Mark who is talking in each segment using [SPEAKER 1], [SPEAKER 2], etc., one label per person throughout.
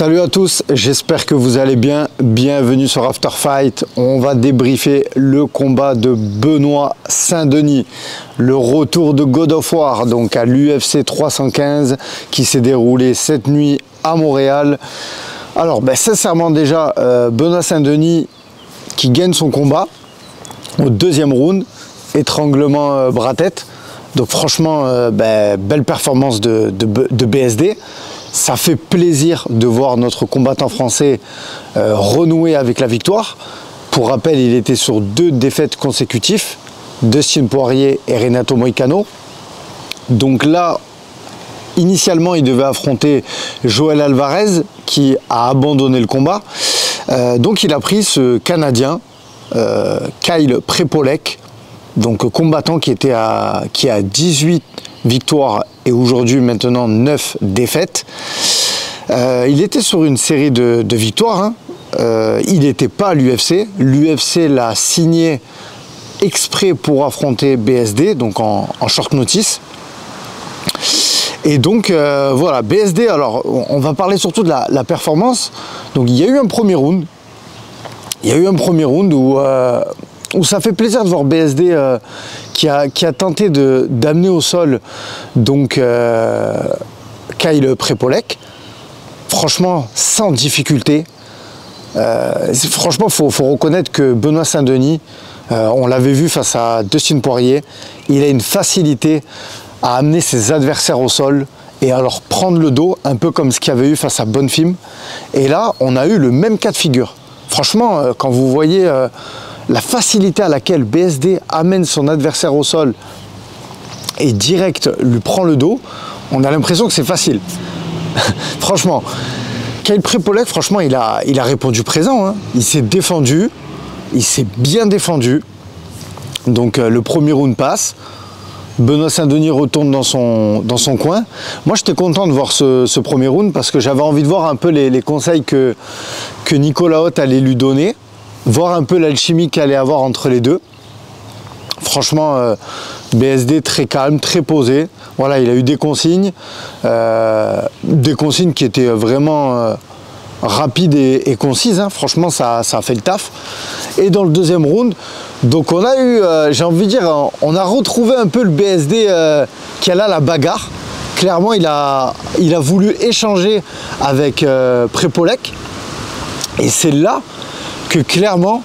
[SPEAKER 1] Salut à tous, j'espère que vous allez bien. Bienvenue sur After Fight. On va débriefer le combat de Benoît Saint-Denis, le retour de God of War, donc à l'UFC 315 qui s'est déroulé cette nuit à Montréal. Alors, sincèrement déjà, Benoît Saint-Denis qui gagne son combat au deuxième round, étranglement bras-tête. Donc franchement, belle performance de BSD. Ça fait plaisir de voir notre combattant français renouer avec la victoire. Pour rappel, il était sur 2 défaites consécutives, Dustin Poirier et Renato Moicano. Donc là, initialement, il devait affronter Joel Alvarez qui a abandonné le combat. Donc il a pris ce Canadien, Kyle Prepolec, donc combattant qui a 18 victoires et aujourd'hui maintenant 9 défaites. Il était sur une série de victoires. Il n'était pas à l'UFC. L'UFC l'a signé exprès pour affronter BSD, donc en short notice. Et donc voilà, BSD, alors on va parler surtout de la performance. Donc il y a eu un premier round. Où ça fait plaisir de voir BSD qui a tenté d'amener au sol donc Kyle Prepolec, franchement sans difficulté. Franchement, faut reconnaître que Benoît Saint-Denis, on l'avait vu face à Dustin Poirier, il a une facilité à amener ses adversaires au sol et à leur prendre le dos, un peu comme ce qu'il y avait eu face à Bonfim. Et là, on a eu le même cas de figure. Franchement, quand vous voyez la facilité à laquelle BSD amène son adversaire au sol et direct lui prend le dos, on a l'impression que c'est facile. Franchement, Kyle Prepolec, franchement, il a répondu présent. Il s'est défendu, il s'est bien défendu. Donc le premier round passe. Benoît Saint-Denis retourne dans son coin. Moi, j'étais content de voir ce premier round parce que j'avais envie de voir un peu les conseils que Nicolas Haute allait lui donner, voir un peu l'alchimie qu'il allait avoir entre les deux. Franchement, BSD très calme, très posé. Voilà, il a eu des consignes qui étaient vraiment rapides et concises. Franchement, ça a fait le taf. Et dans le deuxième round, donc on a eu, j'ai envie de dire, on a retrouvé un peu le BSD qui a là la bagarre. Clairement, il a voulu échanger avec Prepolec. Et c'est là que clairement,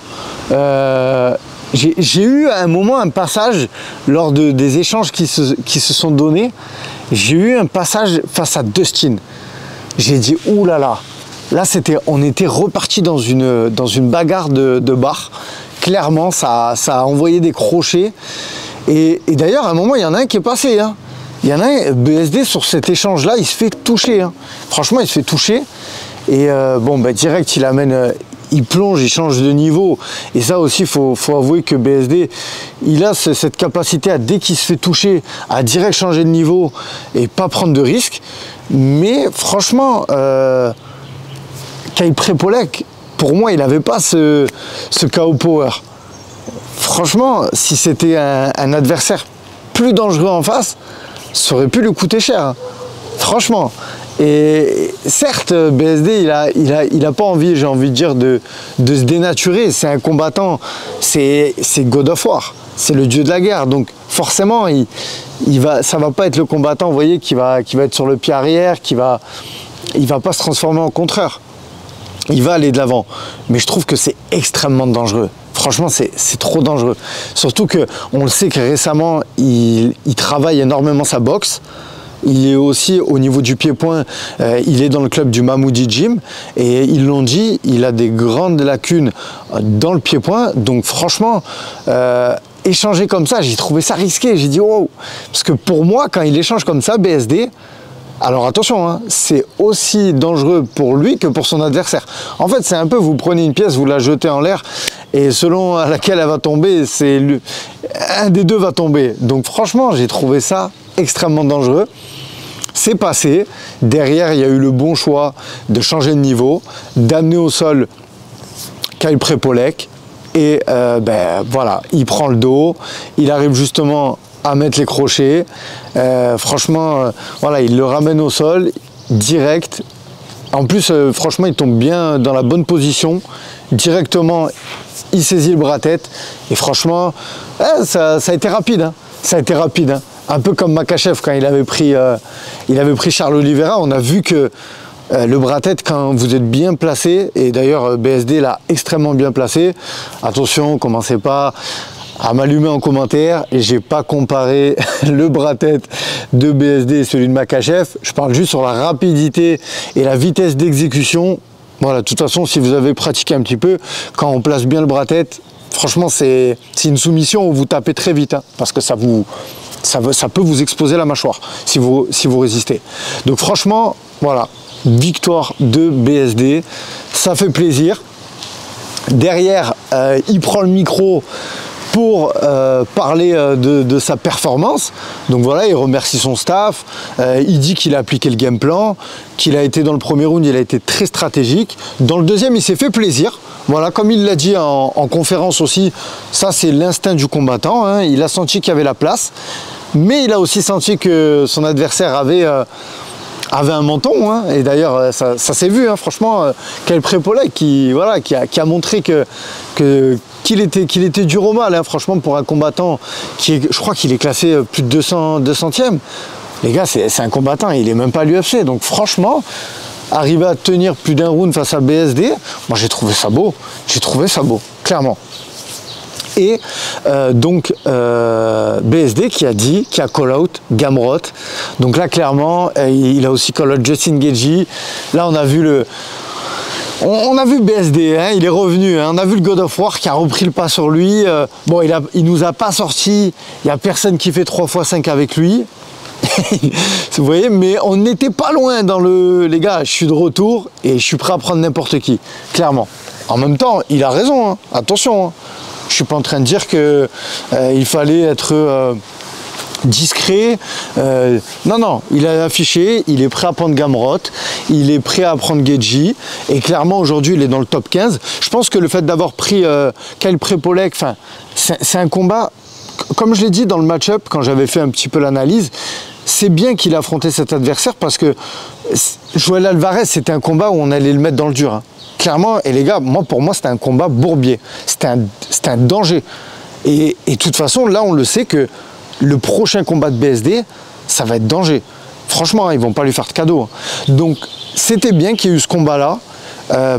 [SPEAKER 1] j'ai eu à un moment un passage lors des échanges qui se sont donnés. J'ai eu un passage face à Dustin. J'ai dit oulala. Là, on était reparti dans une bagarre de bar. Clairement, ça a envoyé des crochets. Et d'ailleurs, à un moment, il y en a un qui est passé. Il y en a un, BSD, sur cet échange-là, il se fait toucher. Franchement, il se fait toucher. Et direct, il plonge, il change de niveau. Et ça aussi, faut avouer que BSD, il a cette capacité à, dès qu'il se fait toucher, à direct changer de niveau et pas prendre de risques. Mais franchement, Kyle Prepolec, pour moi, il n'avait pas ce KO power. Franchement, si c'était un adversaire plus dangereux en face, ça aurait pu lui coûter cher. Franchement. Et certes, BSD, il a pas envie, j'ai envie de dire, de se dénaturer. C'est un combattant, c'est God of War, c'est le dieu de la guerre. Donc forcément, ça va pas être le combattant, vous voyez, qui va être sur le pied arrière, il va pas se transformer en contreur. Il va aller de l'avant. Mais je trouve que c'est extrêmement dangereux. Franchement, c'est trop dangereux. Surtout qu'on le sait que récemment, il travaille énormément sa boxe. Il est aussi au niveau du pied-point, il est dans le club du Mamoudi Gym et ils l'ont dit, il a des grandes lacunes dans le pied-point. Donc franchement, échanger comme ça, j'ai trouvé ça risqué. J'ai dit wow, parce que pour moi, quand il échange comme ça, BSD, alors attention, c'est aussi dangereux pour lui que pour son adversaire. En fait, c'est un peu, vous prenez une pièce, vous la jetez en l'air et selon à laquelle elle va tomber, un des deux va tomber. Donc franchement, j'ai trouvé ça extrêmement dangereux. C'est passé. Derrière, il y a eu le bon choix de changer de niveau, d'amener au sol Kyle Prepolec. Et voilà, il prend le dos. Il arrive justement à mettre les crochets. Franchement, voilà, il le ramène au sol direct. En plus, franchement, il tombe bien dans la bonne position. Directement, il saisit le bras-tête. Et franchement, ça a été rapide. Hein. Ça a été rapide. Hein. Un peu comme Makhachev quand il avait pris Charles Oliveira. On a vu que le bras-tête, quand vous êtes bien placé, et d'ailleurs BSD l'a extrêmement bien placé. Attention, commencez pas à m'allumer en commentaire, et j'ai pas comparé le bras-tête de BSD et celui de Makhachev. Je parle juste sur la rapidité et la vitesse d'exécution. Voilà, de toute façon, si vous avez pratiqué un petit peu, quand on place bien le bras-tête, franchement, c'est une soumission où vous tapez très vite, hein, parce que ça peut vous exposer la mâchoire si vous résistez. Donc franchement, voilà, victoire de BSD, ça fait plaisir. Derrière, il prend le micro pour parler de sa performance. Donc voilà, il remercie son staff, il dit qu'il a appliqué le game plan, qu'il a été dans le premier round, il a été très stratégique. Dans le deuxième, il s'est fait plaisir. Voilà, comme il l'a dit en conférence aussi, ça c'est l'instinct du combattant, hein. Il a senti qu'il y avait la place, mais il a aussi senti que son adversaire avait un menton, hein. Et d'ailleurs ça s'est vu, hein, franchement, quel Prépolek qui a montré qu'il était dur au mal, hein, franchement, pour un combattant je crois qu'il est classé plus de 200e. Les gars, c'est un combattant, il est même pas à l'UFC, donc franchement, arriver à tenir plus d'un round face à BSD, moi j'ai trouvé ça beau, clairement. Et BSD qui a call out Gamrot. Donc là clairement, il a aussi call out Justin Gaethje. Là on a vu BSD, hein, il est revenu, hein, on a vu le God of War qui a repris le pas sur lui. Bon, il nous a pas sorti, il n'y a personne qui fait 3x5 avec lui. Vous voyez, mais on n'était pas loin dans les gars, je suis de retour et je suis prêt à prendre n'importe qui, clairement. En même temps, il a raison, hein, attention, hein. Je suis pas en train de dire que il fallait être discret. Non, il a affiché, il est prêt à prendre Gamrot, il est prêt à prendre Gaethje, et clairement aujourd'hui il est dans le top 15. Je pense que le fait d'avoir pris Kyle Prépolek, enfin, c'est un combat, comme je l'ai dit dans le match-up quand j'avais fait un petit peu l'analyse, c'est bien qu'il a affronté cet adversaire parce que Joel Alvarez, c'était un combat où on allait le mettre dans le dur, hein. Clairement, et les gars, pour moi, c'était un combat bourbier. C'était un danger. Et de toute façon, là, on le sait que le prochain combat de BSD, ça va être danger. Franchement, ils vont pas lui faire de cadeau. Donc, c'était bien qu'il y ait eu ce combat-là.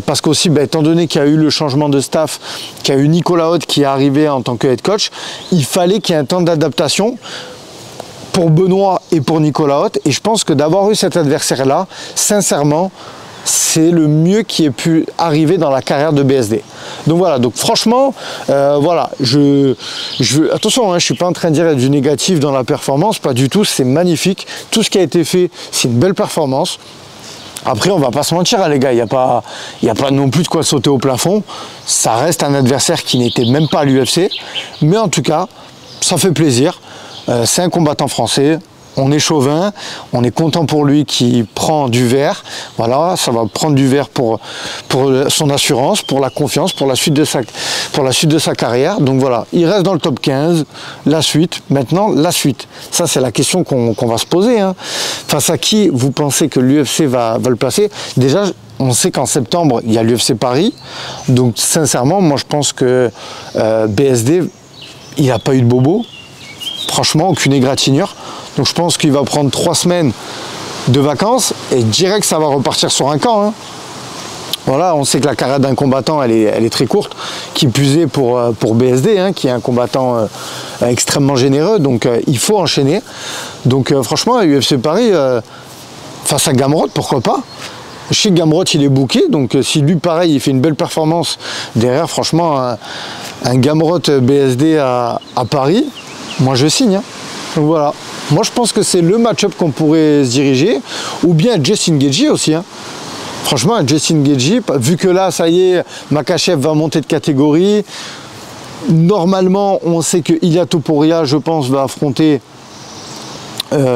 [SPEAKER 1] Parce qu'aussi, étant donné qu'il y a eu le changement de staff, qu'il y a eu Nicolas Haute qui est arrivé en tant que head coach, il fallait qu'il y ait un temps d'adaptation pour Benoît et pour Nicolas Haute. Et je pense que d'avoir eu cet adversaire-là, sincèrement, c'est le mieux qui ait pu arriver dans la carrière de BSD. Donc voilà, donc franchement, voilà, attention, hein, je ne suis pas en train de dire du négatif dans la performance, pas du tout, c'est magnifique. Tout ce qui a été fait, c'est une belle performance. Après, on va pas se mentir, hein, les gars, il n'y a pas non plus de quoi sauter au plafond. Ça reste un adversaire qui n'était même pas à l'UFC. Mais en tout cas, ça fait plaisir. C'est un combattant français. On est chauvin, on est content pour lui qui prend du vert. Voilà, ça va prendre du vert pour son assurance, pour la confiance, pour la suite de sa carrière. Donc voilà, il reste dans le top 15. La suite, maintenant, la suite. Ça, c'est la question qu'on va se poser, hein. Face à qui vous pensez que l'UFC va le placer? Déjà, on sait qu'en septembre, il y a l'UFC Paris. Donc sincèrement, moi je pense que BSD, il n'a pas eu de bobo. Franchement, aucune égratignure. Donc je pense qu'il va prendre 3 semaines de vacances et direct ça va repartir sur un camp, hein. Voilà, on sait que la carrière d'un combattant elle est très courte, qui plus est pour BSD, hein, qui est un combattant extrêmement généreux, donc il faut enchaîner. Donc franchement, UFC Paris, face à Gamrot, pourquoi pas? Je sais que Gamrot il est booké, donc si lui pareil il fait une belle performance derrière, franchement un Gamrot BSD à Paris, moi je signe, hein. Donc voilà, moi je pense que c'est le match-up qu'on pourrait se diriger, ou bien Justin Gaethje aussi, hein. Franchement, Justin Gaethje, vu que là, ça y est, Makhachev va monter de catégorie. Normalement, on sait que Ilia Topuria, je pense, va affronter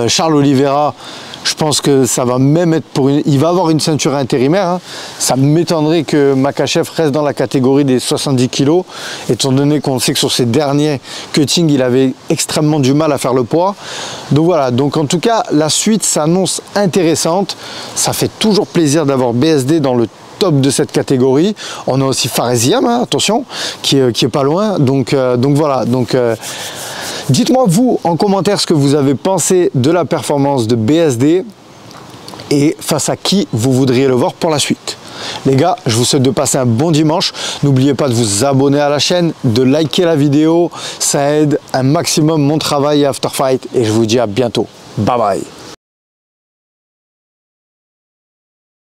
[SPEAKER 1] Charles Oliveira Je pense que ça va même être pour il va avoir une ceinture intérimaire. Hein. Ça m'étonnerait que Makhachev reste dans la catégorie des 70 kg, étant donné qu'on sait que sur ses derniers cuttings, il avait extrêmement du mal à faire le poids. Donc voilà, donc en tout cas, la suite s'annonce intéressante. Ça fait toujours plaisir d'avoir BSD dans le top de cette catégorie. On a aussi Faresiam, hein, attention, qui est pas loin. Donc voilà. Dites-moi vous en commentaire ce que vous avez pensé de la performance de BSD et face à qui vous voudriez le voir pour la suite. Les gars, je vous souhaite de passer un bon dimanche. N'oubliez pas de vous abonner à la chaîne, de liker la vidéo. Ça aide un maximum mon travail After Fight et je vous dis à bientôt. Bye bye.